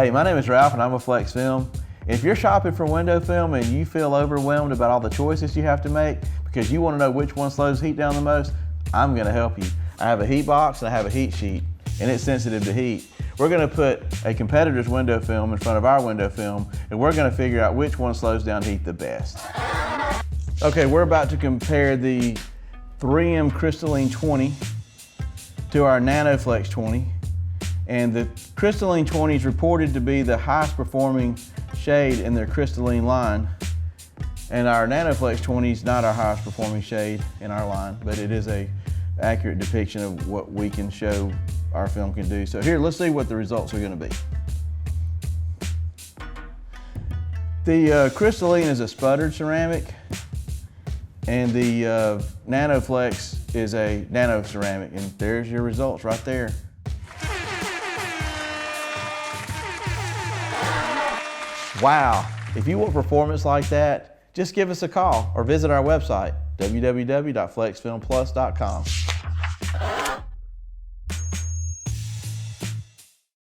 Hey, my name is Ralph and I'm with Flexfilm. If you're shopping for window film and you feel overwhelmed about all the choices you have to make because you want to know which one slows heat down the most, I'm going to help you. I have a heat box and I have a heat sheet, and it's sensitive to heat. We're going to put a competitor's window film in front of our window film, and we're going to figure out which one slows down heat the best. Okay, we're about to compare the 3M Crystalline 20 to our Nanoflex 20. And the Crystalline 20 is reported to be the highest performing shade in their Crystalline line. And our Nanoflex 20 is not our highest performing shade in our line, but it is an accurate depiction of what we can show our film can do. So here, let's see what the results are going to be. The Crystalline is a sputtered ceramic, and the Nanoflex is a nano ceramic, and there's your results right there. Wow, if you want performance like that, just give us a call or visit our website, www.flexfilmplus.com.